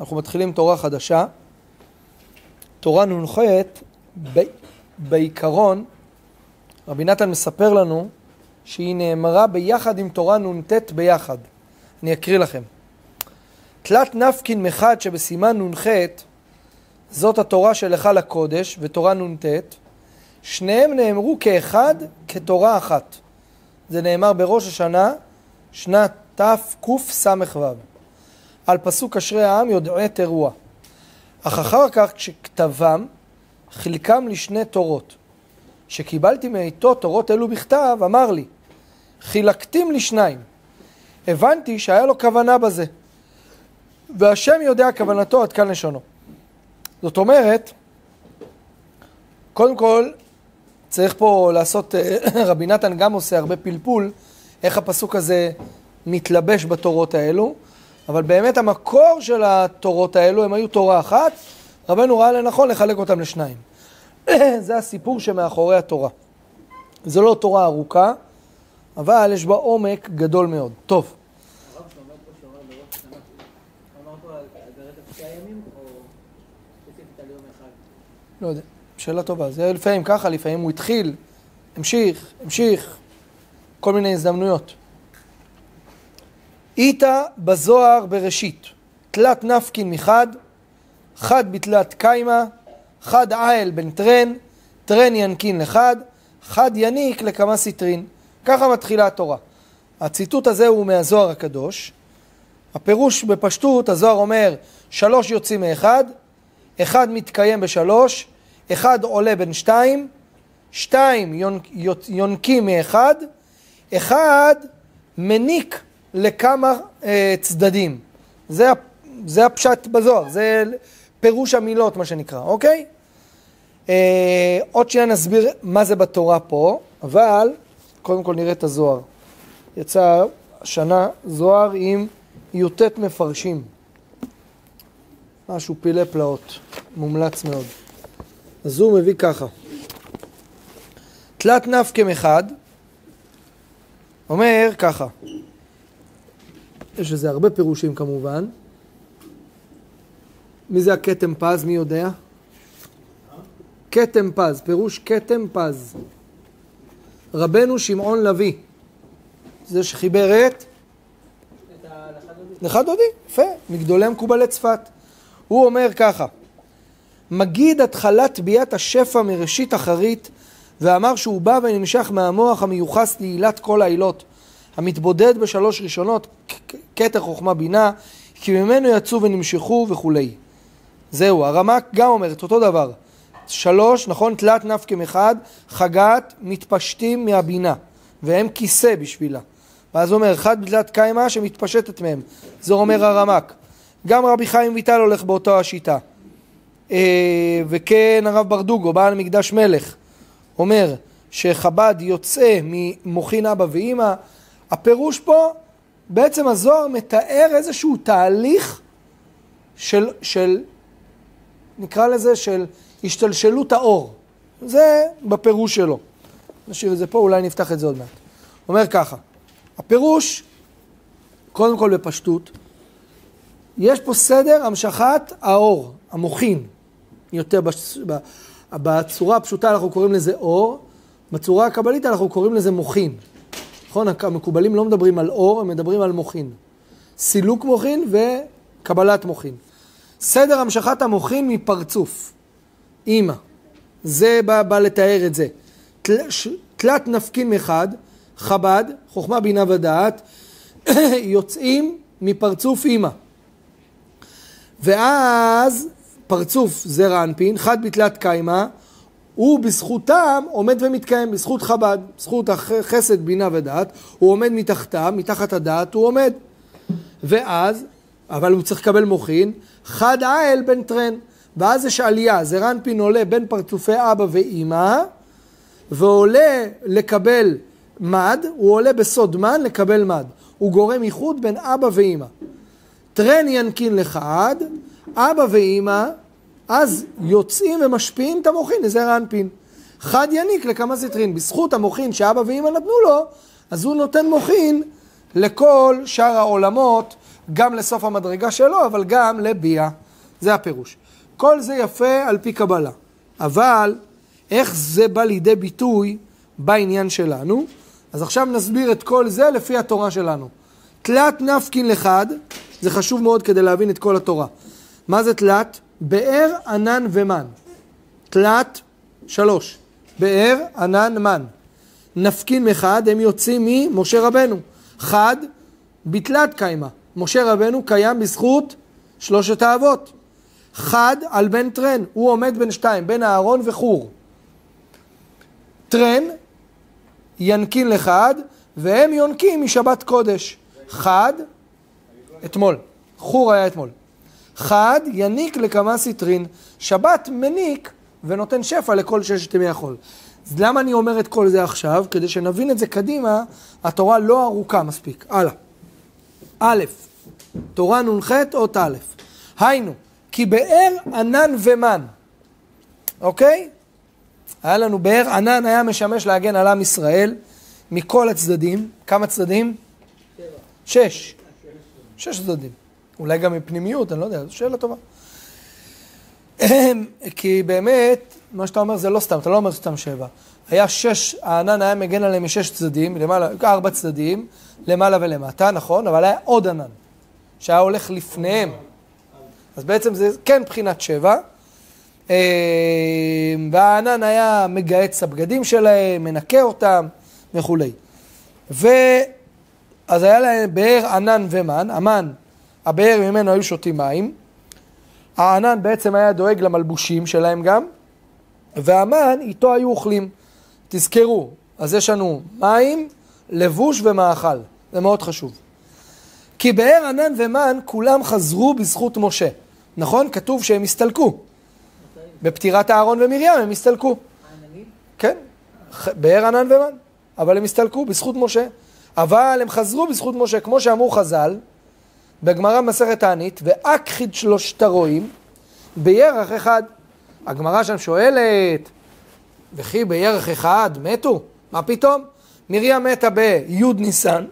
אנחנו מתחילים תורה חדשה. תורה נ"ח, בעיקרון, רבי נתן מספר לנו שהיא נאמרה ביחד עם תורה נ"ט ביחד. אני אקריא לכם. תלת נפקין מחד שבסימן נ"ח, זאת התורה שלך לקודש ותורה נ"ט, שניהם נאמרו כאחד, כתורה אחת. זה נאמר בראש השנה, שנת תקס"ו. על פסוק אשרי העם יודעי תרועה. אך אחר כך כשכתבם, חילקם לשני תורות. שקיבלתי מאיתו תורות אלו בכתב, אמר לי, חילקתים לשניים. הבנתי שהיה לו כוונה בזה. והשם יודע כוונתו עד כאן לשונו. זאת אומרת, קודם כל, צריך פה לעשות, רבי נתן גם עושה הרבה פלפול, איך הפסוק הזה מתלבש בתורות האלו, אבל באמת המקור של התורות האלו, הם היו תורה אחת, רבנו ראה לנכון לחלק אותם לשניים. זה הסיפור שמאחורי התורה. זו לא תורה ארוכה, אבל יש בה עומק גדול מאוד. טוב. הרב שאומר פה שאומר בראש השנה, אמר פה על ברצף 9 ימים או ספציפית על יום אחד? לא יודע, שאלה טובה. זה לפעמים ככה, לפעמים הוא התחיל, המשיך, כל מיני הזדמנויות. איתה בזוהר בראשית, תלת נפקין מחד, חד בתלת קיימה, חד עיל בן טרן, טרן ינקין לחד, חד יניק לכמה סטרין. ככה מתחילה התורה. הציטוט הזה הוא מהזוהר הקדוש. הפירוש בפשטות, הזוהר אומר, 3 יוצאים מאחד, 1 מתקיים ב3, 1 עולה בין 2, 2 יונקים מאחד, 1 מניק לכמה צדדים. זה הפשט בזוהר, זה פירוש המילות מה שנקרא, אוקיי? עוד שנייה נסביר מה זה בתורה פה, אבל קודם כל נראה את הזוהר. יצא השנה זוהר עם י"ט מפרשים. משהו פילי פלאות, מומלץ מאוד. אז הוא מביא ככה. תלת נפקם אחד, אומר ככה. יש לזה הרבה פירושים כמובן. מי זה הכתם פז? מי יודע? כתם פז, פירוש כתם פז. רבנו שמעון לוי. זה שחיבר את לך דודי, יפה, מגדולי מקובלי צפת. הוא אומר ככה, מגיד התחלת ביאת השפע מראשית אחרית, ואמר שהוא בא ונמשך מהמוח המיוחס לעילת כל העילות, המתבודד ב3 ראשונות, כתר חוכמה בינה, כי ממנו יצאו ונמשכו וכו'. זהו, הרמ"ק גם אומר את אותו דבר. 3, נכון, תלת נפקם אחד, חגת מתפשטים מהבינה, והם כיסא בשבילה. ואז הוא אומר, 1 בתלת קיימה שמתפשטת מהם. זה אומר הרמ"ק. גם רבי חיים ויטל הולך באותו השיטה. וכן הרב ברדוגו, בעל מקדש מלך, אומר שחב"ד יוצא ממוחין אבא ואמא. הפירוש פה, בעצם הזוהר מתאר איזשהו תהליך של נקרא לזה, של השתלשלות האור. זה בפירוש שלו. נשאיר את זה פה, אולי נפתח את זה עוד מעט. אומר ככה, הפירוש, קודם כל בפשטות, יש פה סדר המשכת האור, המוחין. יותר בצורה הפשוטה אנחנו קוראים לזה אור, בצורה הקבלית אנחנו קוראים לזה מוחין. נכון? המקובלים לא מדברים על אור, הם מדברים על מוחין. סילוק מוחין וקבלת מוחין. סדר המשכת המוחין מפרצוף. אמא. זה בא לתאר את זה. תלת נפקין מחד, חב"ד, חוכמה בינה ודעת, יוצאים מפרצוף אמא. ואז פרצוף זרע אנפין, חד בתלת קיימה, הוא בזכותם עומד ומתקיים, בזכות חב"ד, בזכות החסד בינה ודעת, הוא עומד מתחתם, מתחת הדעת הוא עומד. ואז, אבל הוא צריך לקבל מוחין, חד עיל בן טרן, ואז יש עלייה, זרע אנפין עולה בין פרצופי אבא ואמא, ועולה לקבל מד, הוא עולה בסוד מן לקבל מד. הוא גורם ייחוד בין אבא ואמא. טרן ינקין לחד, אבא ואמא, אז יוצאים ומשפיעים את המוחין לזרע אנפין. חד יניק לכמה סטרין. בזכות המוחין שאבא ואמא נתנו לו, אז הוא נותן מוחין לכל שאר העולמות, גם לסוף המדרגה שלו, אבל גם לביאה. זה הפירוש. כל זה יפה על פי קבלה. אבל איך זה בא לידי ביטוי בעניין שלנו? אז עכשיו נסביר את כל זה לפי התורה שלנו. תלת נפקין לחד, זה חשוב מאוד כדי להבין את כל התורה. מה זה תלת? באר, ענן ומן. תלת, 3. באר, ענן, מן. נפקין מחד, הם יוצאים ממשה רבנו. חד, בתלת קיימה. משה רבנו קיים בזכות 3 האבות. חד על בן טרן, הוא עומד בין 2, בין אהרון וחור. טרן, ינקין לחד, והם יונקים משבת קודש. חד, אתמול. חור היה אתמול. חד, יניק לכמה סיטרין. שבת מניק ונותן שפע לכל 6 ימי החול. אז למה אני אומר את כל זה עכשיו? כדי שנבין את זה קדימה, התורה לא ארוכה מספיק. הלאה. א', תורה נ"ח אות א'. היינו, כי באר ענן ומן. אוקיי? היה לנו באר ענן, היה משמש להגן על עם ישראל מכל הצדדים. כמה צדדים? 6. 6 צדדים. אולי גם מפנימיות, אני לא יודע, זו שאלה טובה. כי באמת, מה שאתה אומר זה לא סתם, אתה לא אומר סתם 7. היה 6, הענן היה מגן עליהם מ6 צדדים, 4 צדדים, למעלה ולמטה, נכון? אבל היה עוד ענן, שהיה הולך לפניהם. אז בעצם זה כן בחינת 7. והענן היה מגהץ הבגדים שלהם, מנקה אותם וכו'. אז היה להם באר ענן ומן, המן, הבאר ממנו היו שותים מים, הענן בעצם היה דואג למלבושים שלהם גם, והמן איתו היו אוכלים. תזכרו, אז יש לנו מים, לבוש ומאכל, זה מאוד חשוב. כי באר ענן ומן כולם חזרו בזכות משה, נכון? כתוב שהם הסתלקו. בפטירת אהרון ומרים הם הסתלקו. כן, באר ענן ומן, אבל הם הסתלקו בזכות משה. אבל הם חזרו בזכות משה, כמו שאמרו חז"ל, בגמרא מסכת תענית, ואכחיד 3 הרועים בירח אחד. הגמרא שם שואלת, וכי בירח אחד מתו? מה פתאום? מרים מתה בי' ניסן,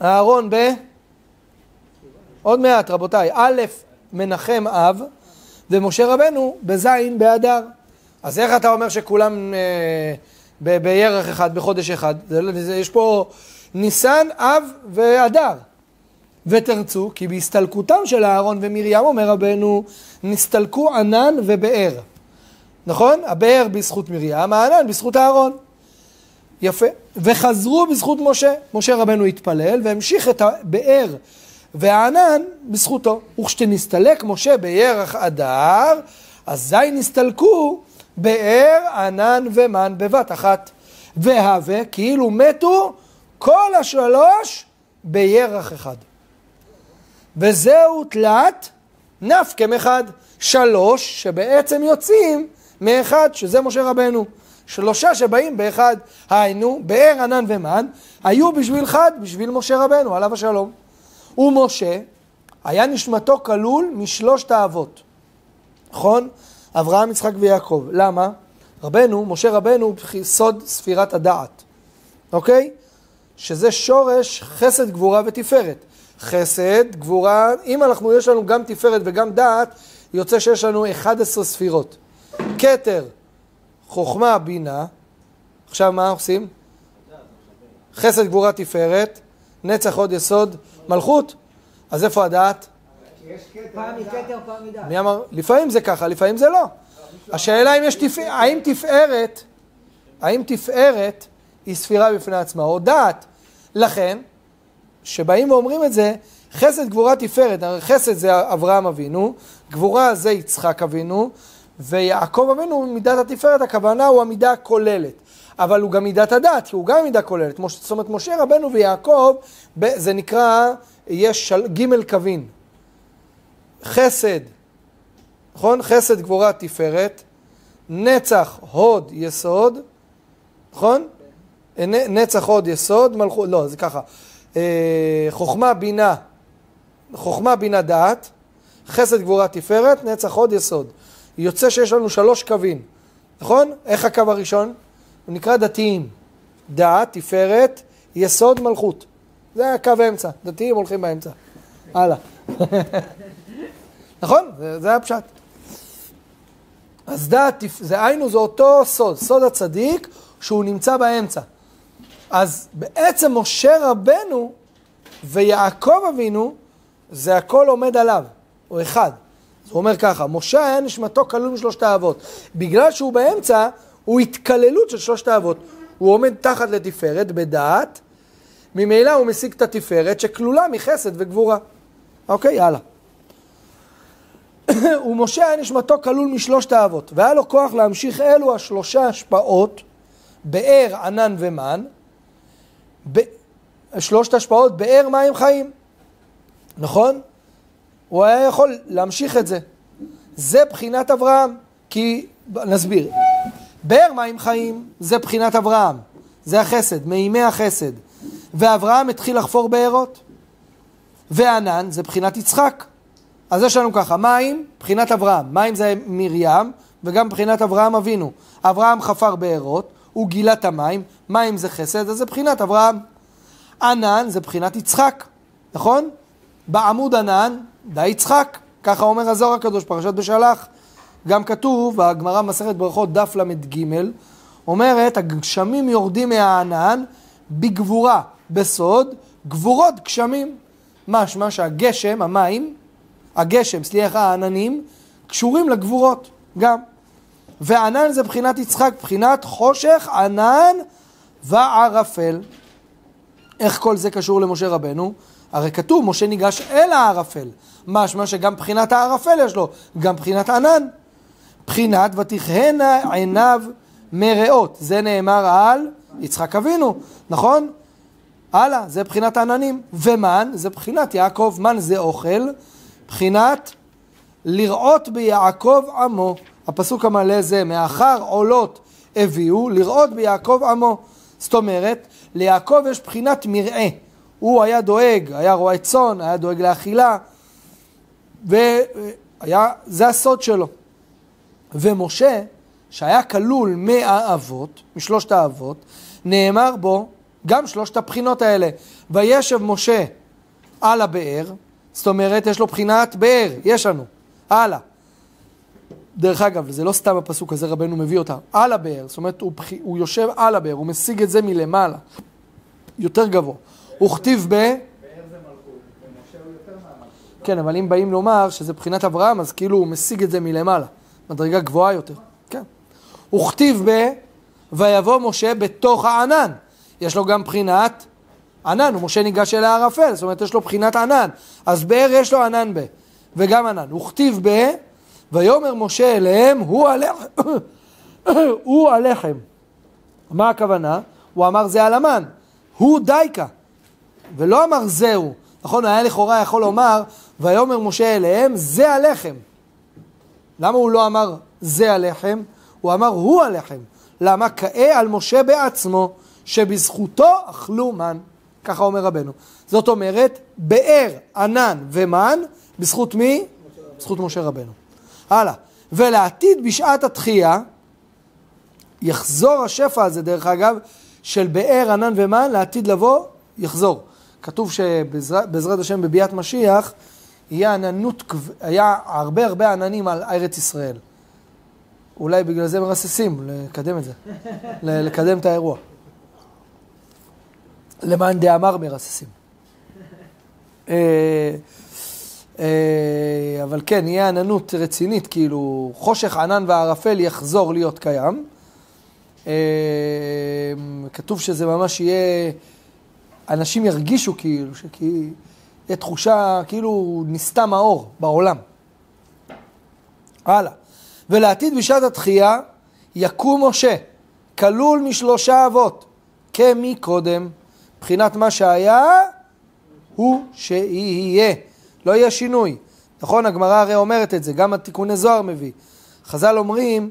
אהרון עוד מעט רבותיי, א' מנחם אב, ומשה רבנו בזין באדר. אז איך אתה אומר שכולם בירח אחד, בחודש אחד? יש פה ניסן, אב ואדר. ותרצו, כי בהסתלקותם של אהרון ומרים, אומר רבנו, נסתלקו ענן ובאר. נכון? הבאר בזכות מרים, הענן בזכות אהרון. יפה. וחזרו בזכות משה. משה רבנו התפלל והמשיך את הבאר והענן בזכותו. וכשנסתלק משה בירח אדר, אזי נסתלקו באר, ענן ומן בבת אחת. והווה, כאילו מתו כל 3 בירח אחד. וזהו תלת נפקם אחד. 3 שבעצם יוצאים מאחד, שזה משה רבנו. 3 שבאים באחד. היינו, באר, ענן ומן, היו בשביל חד, בשביל משה רבנו, עליו השלום. ומשה היה נשמתו כלול מ3 האבות. נכון? אברהם, יצחק ויעקב. למה? רבנו, משה רבנו, סוד ספירת הדעת. אוקיי? שזה שורש חסד, גבורה ותפארת. חסד, גבורה, אם יש לנו גם תפארת וגם דעת, יוצא שיש לנו 11 ספירות. כתר, חוכמה, בינה. עכשיו מה עושים? חסד, גבורה, תפארת, נצח, עוד יסוד, מלכות. אז איפה הדעת? פעם מכתר, פעם מדעת. מי אמר? לפעמים זה ככה, לפעמים זה לא. השאלה האם תפארת היא ספירה בפני עצמה, או דעת. לכן, שבאים ואומרים את זה, חסד, גבורה, תפארת. חסד זה אברהם אבינו, גבורה זה יצחק אבינו, ויעקב אבינו, מידת התפארת, הכוונה הוא המידה הכוללת. אבל הוא גם מידת הדעת, כי הוא גם מידה כוללת. זאת אומרת, משה רבנו ויעקב, זה נקרא, יש ג' קווין. חסד, נכון? חסד, גבורה, תפארת, נצח, הוד, יסוד, נכון? נצח, הוד, יסוד, מלכות, לא, זה ככה. חוכמה, בינה, דעת, חסד, גבורה, תפארת, נצח, הוד, יסוד. יוצא שיש לנו 3 קווים, נכון? איך הקו הראשון? הוא נקרא דתיים. דעת, תפארת, יסוד, מלכות. זה הקו האמצע, דתיים הולכים באמצע. הלאה. נכון? זה הפשט. אז זה היינו, זה אותו סוד, סוד הצדיק שהוא נמצא באמצע. אז בעצם משה רבנו ויעקב אבינו, זה הכל עומד עליו, הוא אחד. הוא אומר ככה, משה היה נשמתו כלול משלושת האבות. בגלל שהוא באמצע, הוא התקללות של שלושת האבות. הוא עומד תחת לתפארת, בדעת, ממילא הוא משיג את התפארת שכלולה מחסד וגבורה. אוקיי, יאללה. ומשה היה נשמתו כלול משלושת האבות, והיה לו כוח להמשיך אלו השלושה השפעות, באר, ענן ומן, שלושת השפעות, באר מים חיים. נכון? הוא היה יכול להמשיך את זה. זה בחינת אברהם, כי, נסביר, באר מים חיים זה בחינת אברהם, זה החסד, מימי החסד. ואברהם התחיל לחפור בארות, וענן זה בחינת יצחק. אז יש לנו ככה, מים, בחינת אברהם, מים זה מרים, וגם בחינת אברהם אבינו. אברהם חפר בארות, הוא גילה את המים, מים זה חסד, אז זה בחינת אברהם. ענן זה בחינת יצחק, נכון? בעמוד ענן, די יצחק, ככה אומר הזוהר הקדוש, פרשת בשלח. גם כתוב, הגמרא מסכת ברכות דף למד ג' אומרת, הגשמים יורדים מהענן בגבורה, בסוד, גבורות גשמים. משמע שהגשם, המים, העננים, קשורים לגבורות גם. וענן זה בחינת יצחק, בחינת חושך, ענן וערפל. איך כל זה קשור למשה רבנו? הרי כתוב, משה ניגש אל הערפל. משמע שגם בחינת הערפל יש לו, גם בחינת ענן. בחינת ותכהנה עיניו מראות. זה נאמר על יצחק אבינו, נכון? הלאה, זה בחינת העננים. ומן, זה בחינת יעקב. מן זה אוכל. בחינת לראות ביעקב עמו. הפסוק המלא זה, מאחר עולות הביאו, לראות ביעקב עמו. זאת אומרת, ליעקב יש בחינת מראה. הוא היה דואג, היה רועה צאן, היה דואג לאכילה, זה הסוד שלו. ומשה, שהיה כלול מהאבות, משלושת האבות, נאמר בו גם שלושת הבחינות האלה. וישב משה על הבאר, זאת אומרת, יש לו בחינת באר, יש לנו, הלאה. דרך אגב, זה לא סתם הפסוק הזה, רבנו מביא אותה, על הבאר, זאת אומרת, הוא יושב על הבאר, הוא משיג את זה מלמעלה, יותר גבוה. הוא כתיב באר זה מלכות, ומשה הוא יותר מהמלכות. כן, אבל אם באים לומר שזה בחינת אברהם, אז כאילו הוא משיג את זה מלמעלה, מדרגה גבוהה יותר. כן. הוא כתיב ויבוא משה בתוך הענן. יש לו גם בחינת ענן, ומשה ניגש אל הערפל, זאת אומרת, יש לו בחינת ענן. אז באר יש לו ענן וגם ענן. הוא כתיב ויאמר משה אליהם, הוא הלחם. מה הכוונה? הוא אמר זה על המן. הוא דייקה. ולא אמר זהו. נכון, היה לכאורה יכול לומר, ויאמר משה אליהם, זה הלחם. למה הוא לא אמר זה הלחם? הוא אמר הוא הלחם. למה? כאה על משה בעצמו, שבזכותו אכלו מן. ככה אומר רבנו. זאת אומרת, באר, ענן ומן, בזכות מי? בזכות משה רבנו. הלאה. ולעתיד בשעת התחייה, יחזור השפע הזה, דרך אגב, של באר, ענן ומן, לעתיד לבוא, יחזור. כתוב שבעזרת השם בביאת משיח, היה הרבה עננים על ארץ ישראל. אולי בגלל זה מרססים, לקדם את זה. לקדם את האירוע. למען דאמר מרססים. אבל כן, יהיה עננות רצינית, כאילו חושך, ענן וערפל יחזור להיות קיים. כתוב שזה ממש יהיה, אנשים ירגישו כאילו, יהיה תחושה כאילו נסתם האור בעולם. הלאה. ולעתיד בשעת התחייה יקום משה, כלול משלושה אבות, כמי קודם. מבחינת מה שהיה, הוא שיהיה. לא יהיה שינוי. נכון, הגמרא הרי אומרת את זה, גם התיקוני זוהר מביא. חז"ל אומרים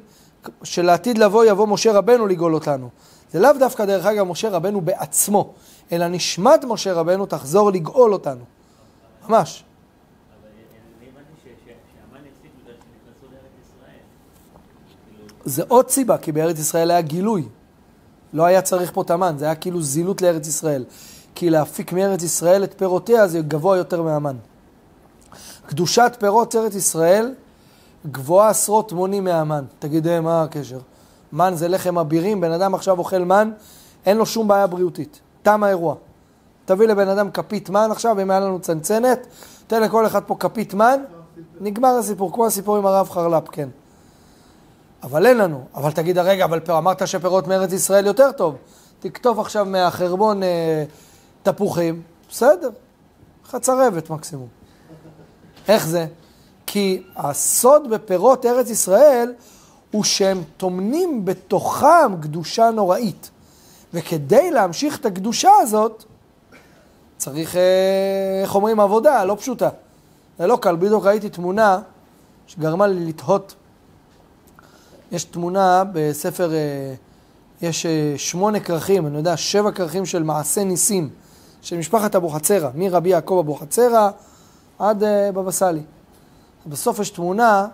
שלעתיד לבוא יבוא משה רבנו לגאול אותנו. זה לאו דווקא דרך אגב משה רבנו בעצמו, אלא נשמת משה רבנו תחזור לגאול אותנו. ממש. זה עוד סיבה, כי בארץ ישראל היה גילוי. לא היה צריך פה תמן, זה היה כאילו זילות לארץ ישראל. כי להפיק מארץ ישראל את פירותיה זה גבוה יותר מהמן. קדושת פירות ארץ ישראל גבוהה עשרות מונים מהמן. תגידי, מה הקשר? מן זה לחם אבירים, בן אדם עכשיו אוכל מן, אין לו שום בעיה בריאותית. תם האירוע. תביא לבן אדם כפית מן עכשיו, אם היה לנו צנצנת, תן לכל אחד פה כפית מן, נגמר הסיפור, כמו הסיפור עם הרב חרל"פ, כן. אבל אין לנו. אבל תגיד, רגע, אבל אמרת שפירות מארץ ישראל יותר טוב. תכתוב עכשיו מהחרבון תפוחים, בסדר. חצרבת מקסימום. איך זה? כי הסוד בפירות ארץ ישראל הוא שהם תומנים בתוכם קדושה נוראית. וכדי להמשיך את הקדושה הזאת, צריך, איך אומרים, עבודה, לא פשוטה. זה לא קל. בדיוק ראיתי תמונה שגרמה לי לתהות. יש תמונה בספר, יש 8 כרכים, אני יודע, 7 כרכים של מעשה ניסים, של משפחת אבוחצירא, מרבי יעקב אבוחצירא עד בבא סאלי. בסוף יש תמונה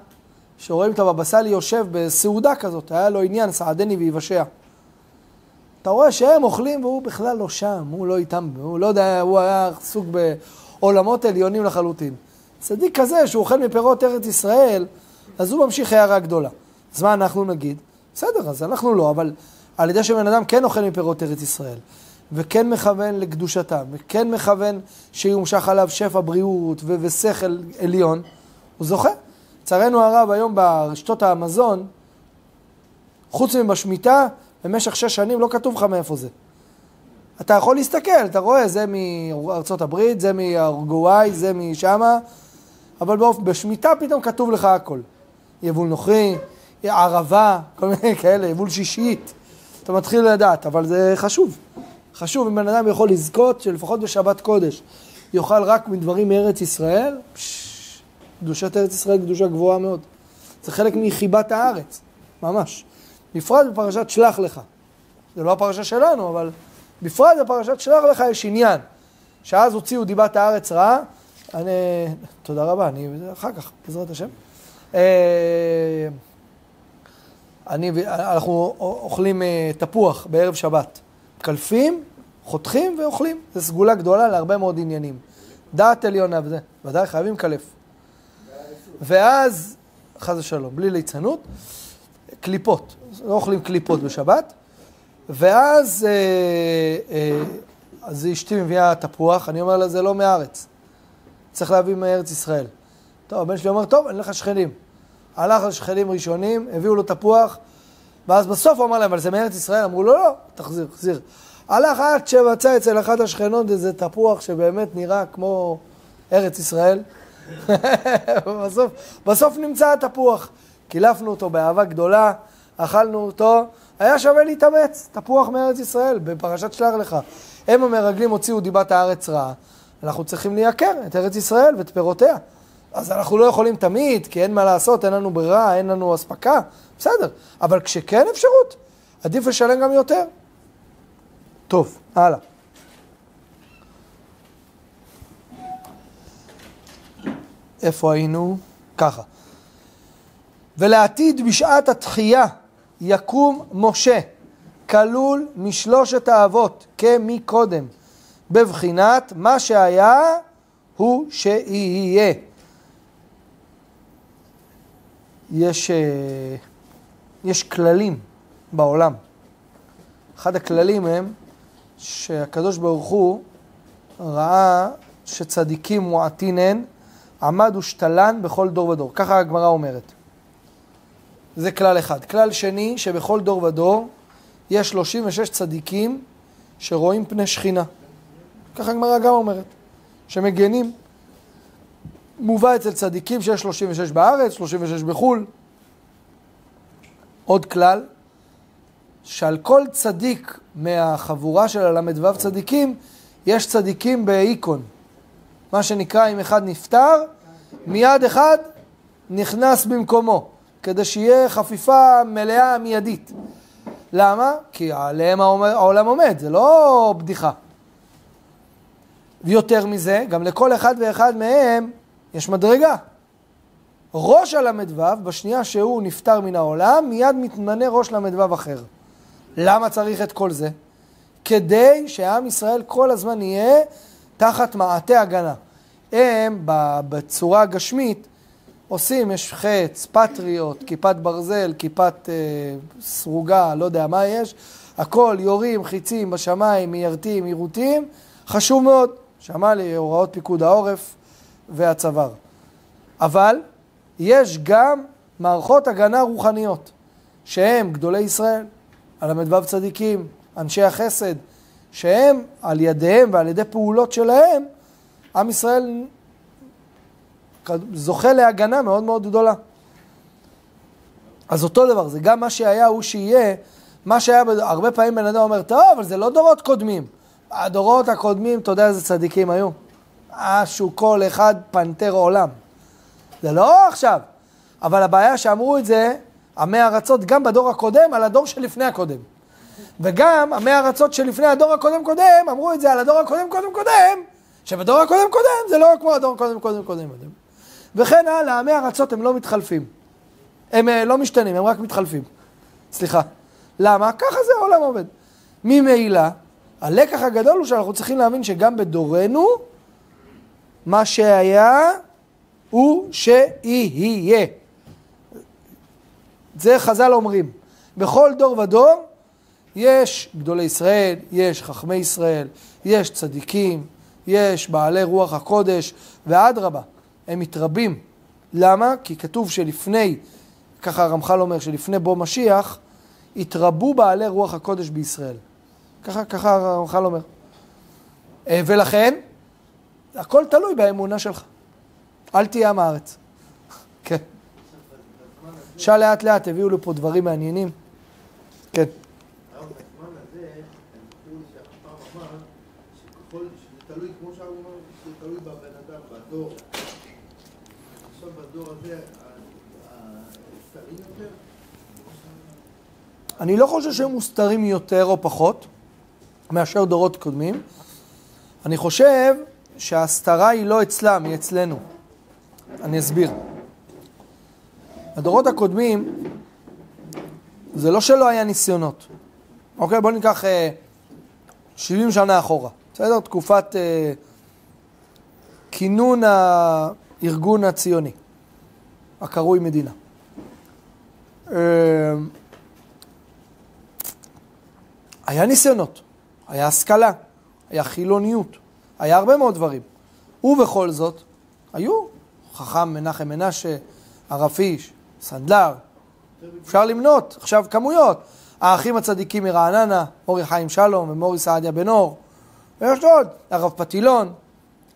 שרואים את הבבא סאלי יושב בסעודה כזאת, היה לו עניין, סעדני ויבשע. אתה רואה שהם אוכלים והוא בכלל לא שם, הוא לא איתם, הוא לא יודע, הוא היה סוג בעולמות עליונים לחלוטין. צדיק כזה שהוא אוכל מפירות ארץ ישראל, אז הוא ממשיך הערה גדולה. אז מה אנחנו נגיד? בסדר, אז אנחנו לא, אבל על ידי שבן אדם כן אוכל מפירות ארץ ישראל, וכן מכוון לקדושתם, וכן מכוון שיומשך עליו שפע בריאות ושכל עליון, הוא זוכה. צערנו הרב היום ברשתות המזון, חוץ מבשמיטה, במשך 6 שנים לא כתוב לך מאיפה זה. אתה יכול להסתכל, אתה רואה, זה מארצות הברית, זה מארגוואי, זה משמה, אבל בשמיטה פתאום כתוב לך הכל. יבול נוכרי, ערבה, כל מיני כאלה, יבול שישית. אתה מתחיל לדעת, אבל זה חשוב. חשוב אם בן אדם יכול לזכות שלפחות בשבת קודש יאכל רק מדברים מארץ ישראל, קדושת ארץ ישראל קדושה גבוהה מאוד. זה חלק מחיבת הארץ, ממש. בפרט בפרשת שלח לך. זה לא הפרשה שלנו, אבל בפרט בפרשת שלח לך יש עניין. שאז הוציאו דיבת הארץ רעה. תודה רבה, אני אחר כך, בעזרת השם. אנחנו אוכלים תפוח בערב שבת. קלפים, חותכים ואוכלים. זו סגולה גדולה להרבה מאוד עניינים. דעת עליונה וזה. ודאי חייבים קלף. ואז, חס ושלום, בלי ליצנות, קליפות. לא אוכלים קליפות בשבת. ואז אז אשתי מביאה תפוח. אני אומר לה, זה לא מארץ. צריך להביא מארץ ישראל. טוב, הבן שלי אומר, טוב, אין לך שכנים. הלך לשכנים ראשונים, הביאו לו תפוח, ואז בסוף הוא אמר להם, אבל זה מארץ ישראל? אמרו לו, לא, תחזיר. הלך עד שמצא אצל אחת השכנות איזה תפוח שבאמת נראה כמו ארץ ישראל. בסוף נמצא התפוח. קילפנו אותו באהבה גדולה, אכלנו אותו, היה שווה להתאמץ, תפוח מארץ ישראל, בפרשת שלח לך. הם המרגלים הוציאו דיבת הארץ רעה, אנחנו צריכים לייקר את ארץ ישראל ואת פירותיה. אז אנחנו לא יכולים תמיד, כי אין מה לעשות, אין לנו ברירה, אין לנו הספקה, בסדר. אבל כשכן אפשרות, עדיף לשלם גם יותר. טוב, הלאה. איפה היינו? ככה. ולעתיד בשעת התחייה יקום משה, כלול משלושת האבות, כמקודם, בבחינת מה שהיה הוא שיהיה. יש כללים בעולם. אחד הכללים הם שהקדוש ברוך הוא ראה שצדיקים מועטין הן, עמד ושתלן בכל דור ודור. ככה הגמרא אומרת. זה כלל אחד. כלל שני, שבכל דור ודור יש 36 צדיקים שרואים פני שכינה. ככה הגמרא גם אומרת. שמגנים. מובא אצל צדיקים שיש 36 בארץ, 36 בחול. עוד כלל, שעל כל צדיק מהחבורה של הל"ו צדיקים, יש צדיקים באיקון. מה שנקרא, אם אחד נפטר, מיד אחד נכנס במקומו, כדי שיהיה חפיפה מלאה מיידית. למה? כי עליהם העולם עומד, זה לא בדיחה. ויותר מזה, גם לכל אחד ואחד מהם יש מדרגה. ראש הל"ו, בשנייה שהוא נפטר מן העולם, מיד מתמנה ראש ל"ו אחר. למה צריך את כל זה? כדי שהעם ישראל כל הזמן יהיה תחת מעטה הגנה. הם בצורה הגשמית עושים, יש חץ, פטריות, כיפת ברזל, כיפת סרוגה, לא יודע מה יש, הכל יורים, חיצים בשמיים, מיירטים, יירוטים, חשוב מאוד, שמע לי הוראות פיקוד העורף והצוואר. אבל יש גם מערכות הגנה רוחניות, שהם גדולי ישראל, הל"ו צדיקים, אנשי החסד, שהם על ידיהם ועל ידי פעולות שלהם, עם ישראל זוכה להגנה מאוד מאוד גדולה. אז אותו דבר, זה גם מה שהיה הוא שיהיה, מה שהיה, הרבה פעמים בן אדם אומר, טוב, אבל זה לא דורות קודמים. הדורות הקודמים, אתה יודע איזה צדיקים היו? משהו כל אחד פנתר עולם. זה לא עכשיו. אבל הבעיה שאמרו את זה, עמי ארצות גם בדור הקודם, על הדור שלפני הקודם. וגם עמי ארצות שלפני הדור הקודם קודם, אמרו את זה על הדור הקודם קודם קודם, שבדור הקודם קודם זה לא כמו הדור קודם קודם קודם. וכן הלאה, עמי ארצות הם לא מתחלפים. הם לא משתנים, הם רק מתחלפים. סליחה. למה? ככה זה העולם עובד. ממילא, הלקח הגדול הוא שאנחנו צריכים להבין שגם בדורנו, מה שהיה הוא שיהיה. זה חז"ל אומרים. בכל דור ודור יש גדולי ישראל, יש חכמי ישראל, יש צדיקים, יש בעלי רוח הקודש, ואדרבה, הם מתרבים. למה? כי כתוב שלפני, ככה הרמח"ל אומר, שלפני בוא משיח, התרבו בעלי רוח הקודש בישראל. ככה הרמח"ל אומר. ולכן, הכל תלוי באמונה שלך. אל תהיה עם הארץ. כן. שאל לאט לאט, הביאו לי פה דברים מעניינים. כן. בזמן הזה, הם קראו לי שהחפר אמר, שככל שזה תלוי, כמו שהוא אמר, שזה תלוי בבן אדם, בדור. עכשיו בדור הזה, הסתרים יותר? אני לא חושב שהם מוסתרים יותר או פחות מאשר דורות קודמים. אני חושב שההסתרה היא לא אצלם, היא אצלנו. אני אסביר. הדורות הקודמים, זה לא שלא היה ניסיונות. אוקיי, בואו ניקח 70 שנה אחורה. בסדר? תקופת כינון הארגון הציוני, הקרוי מדינה. היה ניסיונות, היה השכלה, היה חילוניות, היה הרבה מאוד דברים. ובכל זאת, היו חכם מנחם מנשה, הרב פיש, סנדלר, אפשר למנות, עכשיו כמויות. האחים הצדיקים מרעננה, מורי חיים שלום ומורי סעדיה בן אור, ויש עוד, הרב פתילון,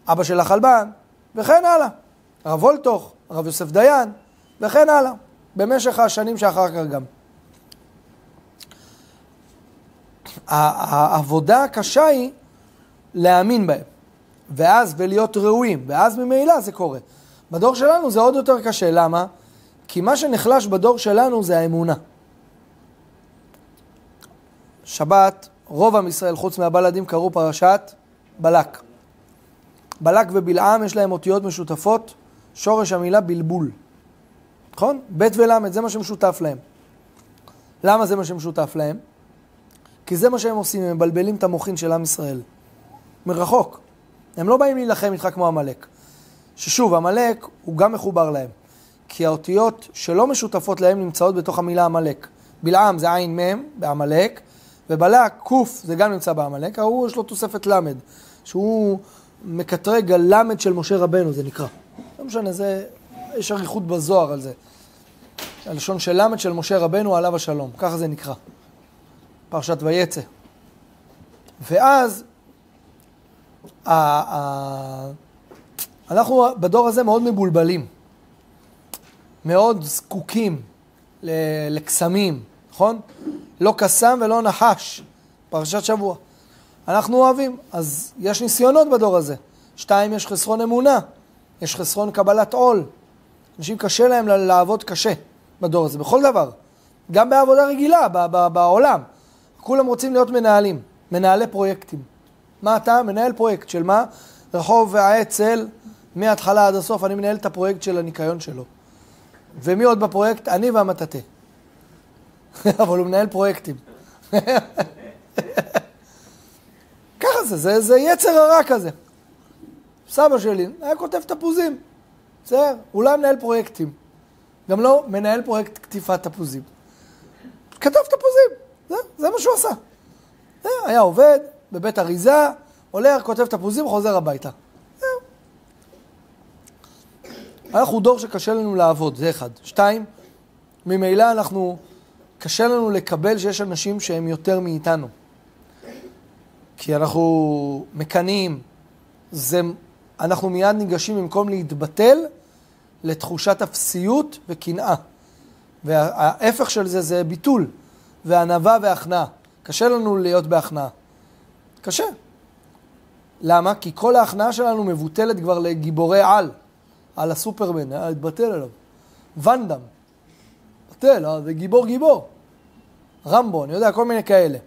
אבא של החלבן, וכן הלאה. הרב וולטוך, הרב יוסף דיין, וכן הלאה. במשך השנים שאחר כך גם. העבודה הקשה היא להאמין בהם, ואז ולהיות ראויים, ואז ממילא זה קורה. בדור שלנו זה עוד יותר קשה, למה? כי מה שנחלש בדור שלנו זה האמונה. שבת, רוב עם ישראל חוץ מהבלדים קראו פרשת בלק. בלק ובלעם יש להם אותיות משותפות, שורש המילה בלבול. נכון? ב' ולמד, זה מה שמשותף להם. למה זה מה שמשותף להם? כי זה מה שהם עושים, הם מבלבלים את המוחין של עם ישראל. מרחוק. הם לא באים להילחם איתך כמו המלאק. ששוב, המלאק הוא גם מחובר להם. כי האותיות שלא משותפות להם נמצאות בתוך המילה המלאק. בלעם זה עין מם בהמלאק, ובלק, קוף, זה גם נמצא בהמלאק, הוא יש לו תוספת למד, שהוא מקטרג הלמד של משה רבנו, זה נקרא. לא משנה, יש אריכות בזוהר על זה. הלשון של למד של משה רבנו עליו השלום, ככה זה נקרא. פרשת ויצא. ואז, אנחנו בדור הזה מאוד מבולבלים, מאוד זקוקים לקסמים, נכון? לא קסם ולא נחש, פרשת שבוע. אנחנו אוהבים, אז יש ניסיונות בדור הזה. 2, יש חסרון אמונה, יש חסרון קבלת עול. אנשים קשה להם לעבוד קשה בדור הזה, בכל דבר. גם בעבודה רגילה, בעולם. כולם רוצים להיות מנהלים, מנהלי פרויקטים. מה אתה? מנהל פרויקט של מה? רחוב העצל, מההתחלה עד הסוף, אני מנהל את הפרויקט של הניקיון שלו. ומי עוד בפרויקט? אני והמטאטה. אבל הוא מנהל פרויקטים. זה יצר הרע כזה. סבא שלי היה כותב תפוזים. בסדר? הוא לא מנהל פרויקטים. גם לא מנהל פרויקט כתיפת תפוזים. כתב תפוזים. זה מה שהוא עשה. היה עובד בבית אריזה, הולך, כותב תפוזים, חוזר הביתה. אנחנו דור שקשה לנו לעבוד, זה אחד. 2, ממילא קשה לנו לקבל שיש אנשים שהם יותר מאיתנו. כי אנחנו מקנאים, אנחנו מיד ניגשים במקום להתבטל לתחושת אפסיות וקנאה. וההפך של זה ביטול, וענווה והכנעה. קשה לנו להיות בהכנעה. קשה. למה? כי כל ההכנעה שלנו מבוטלת כבר לגיבורי על הסופרמן, התבטל עליו. ונדם. בטל, זה גיבור. רמבו, אני יודע, כל מיני כאלה.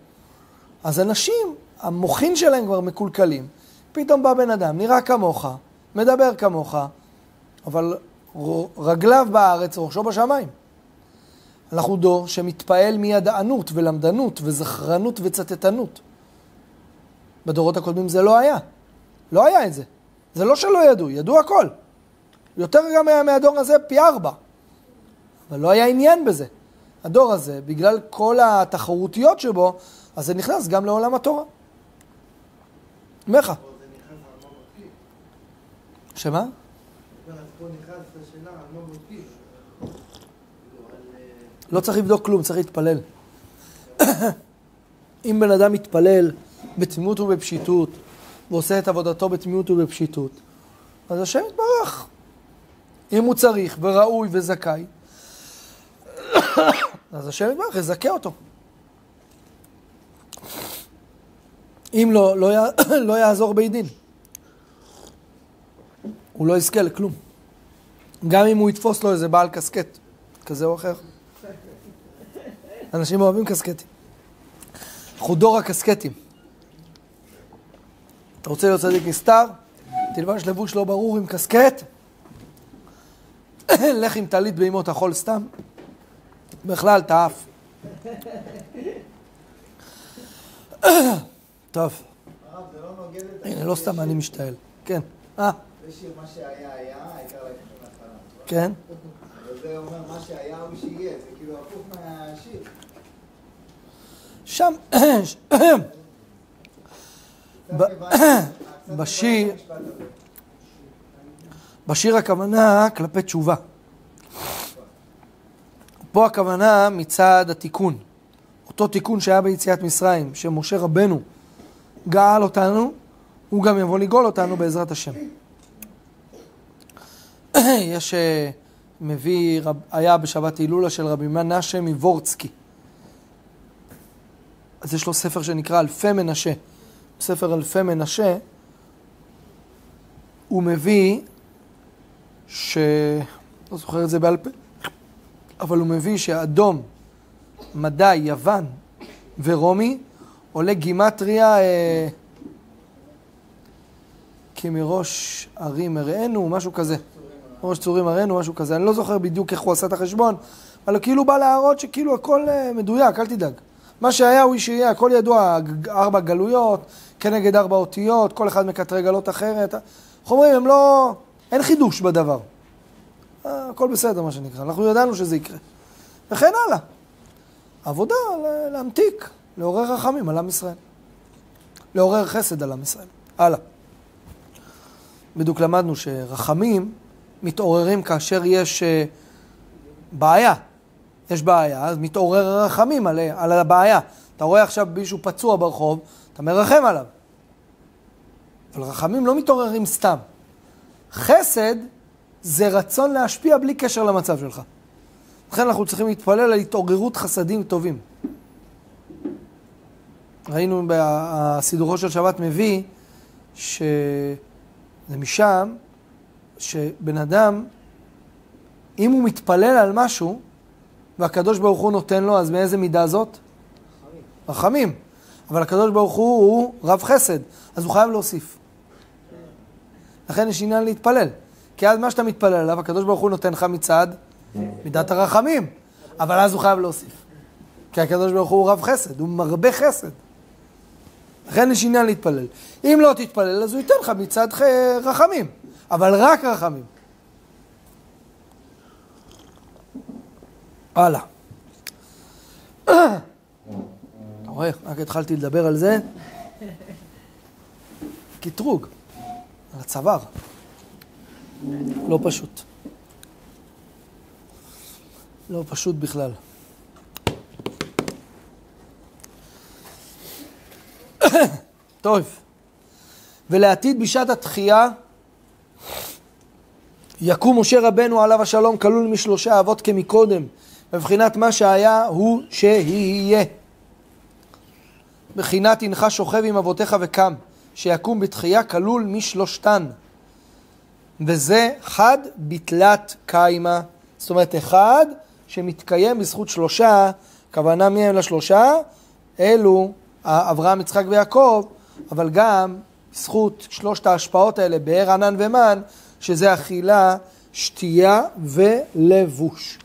אז אנשים, המוחין שלהם כבר מקולקלים. פתאום בא בן אדם, נראה כמוך, מדבר כמוך, אבל רגליו בארץ, ראשו בשמיים. אנחנו דור שמתפעל מידענות ולמדנות וזכרנות וצטטנות. בדורות הקודמים זה לא היה. לא היה את זה. זה לא שלא ידעו, ידעו הכל. יותר גם מהדור הזה פי 4. אבל לא היה עניין בזה. הדור הזה, בגלל כל התחרותיות שבו, אז זה נכנס גם לעולם התורה. מחה. שמה? פה נכנס לשאלה, על מה בודקים? לא צריך לבדוק כלום, צריך להתפלל. אם בן אדם מתפלל בתמימות ובפשיטות, ועושה את עבודתו בתמימות ובפשיטות, אז השם יתברך. אם הוא צריך וראוי וזכאי, אז השם יתברך יזכה אותו. אם לא יעזור בית דין. הוא לא יזכה לכלום. גם אם הוא יתפוס לו איזה בעל קסקט, כזה או אחר. אנשים אוהבים קסקטים. אנחנו דור הקסקטים. אתה רוצה להיות צדיק נסתר? תלבש לבוש לא ברור עם קסקט. לך עם טלית בימות החול סתם. בכלל תעף. טוב. הנה, לא סתם אני משתעל. כן. זה שיר מה שהיה, העיקר להגיד מההתחלה. כן. וזה אומר מה שהיה הוא שיהיה, זה כאילו הפוך מהשיר. שם, בשיר הכוונה כלפי תשובה. פה הכוונה מצד התיקון. אותו תיקון שהיה ביציאת מצרים, שמשה רבנו גאל אותנו, הוא גם יבוא לגאול אותנו בעזרת השם. יש היה בשבת הילולה של רבי מנשה מוורצקי. אז יש לו ספר שנקרא אלפי מנשה. בספר אלפי מנשה הוא מביא לא זוכר את זה בעל פה, אבל הוא מביא שאדום, מדי, יוון ורומי עולה גימטריה כמראש ערים הראינו, משהו כזה. ראש צורים הראינו, משהו כזה. אני לא זוכר בדיוק איך הוא עשה את החשבון, אבל כאילו בא להראות שכאילו הכל מדויק, אל תדאג. מה שהיה הוא שיהיה, הכל ידוע, 4 גלויות, כנגד 4 אותיות, כל אחד מקטרי גלות אחרת. אנחנו אומרים, אין חידוש בדבר. הכל בסדר מה שנקרא, אנחנו ידענו שזה יקרה. וכן הלאה. עבודה להמתיק, לעורר רחמים על עם ישראל. לעורר חסד על עם ישראל. הלאה. בדיוק למדנו שרחמים מתעוררים כאשר יש בעיה. יש בעיה, אז מתעורר הרחמים על הבעיה. אתה רואה עכשיו מישהו פצוע ברחוב, אתה מרחם עליו. אבל רחמים לא מתעוררים סתם. חסד זה רצון להשפיע בלי קשר למצב שלך. לכן אנחנו צריכים להתפלל על התעוררות חסדים טובים. ראינו בסידורו של שבת מביא שזה משם שבן אדם, אם הוא מתפלל על משהו והקדוש ברוך הוא נותן לו, אז מאיזה מידה זאת? רחמים. אבל הקדוש ברוך הוא רב חסד, אז הוא חייב להוסיף. לכן יש עניין להתפלל. כי אז מה שאתה מתפלל עליו, הקדוש ברוך הוא נותן לך מצד מידת הרחמים. אבל אז הוא חייב להוסיף. כי הקדוש ברוך הוא רב חסד, הוא מרבה חסד. לכן יש עניין להתפלל. אם לא תתפלל, אז הוא ייתן לך מצד רחמים, אבל רק רחמים. הלאה. אתה רואה, רק התחלתי לדבר על זה. קטרוג, על הצוואר. לא פשוט. לא פשוט בכלל. טוב. ולעתיד בשעת התחייה יקום משה רבנו עליו השלום כלול משלושה אבות כמקודם. בבחינת מה שהיה הוא שיהיה. בחינת הנך שוכב עם אבותיך וקם. שיקום בתחייה כלול משלושתן. וזה חד בתלת קיימה. זאת אומרת, אחד שמתקיים בזכות שלושה. כוונה מי הם לשלושה? אלו אברהם, יצחק ויעקב, אבל גם בזכות שלושת ההשפעות האלה, באר, ענן ומן, שזה אכילה, שתייה ולבוש.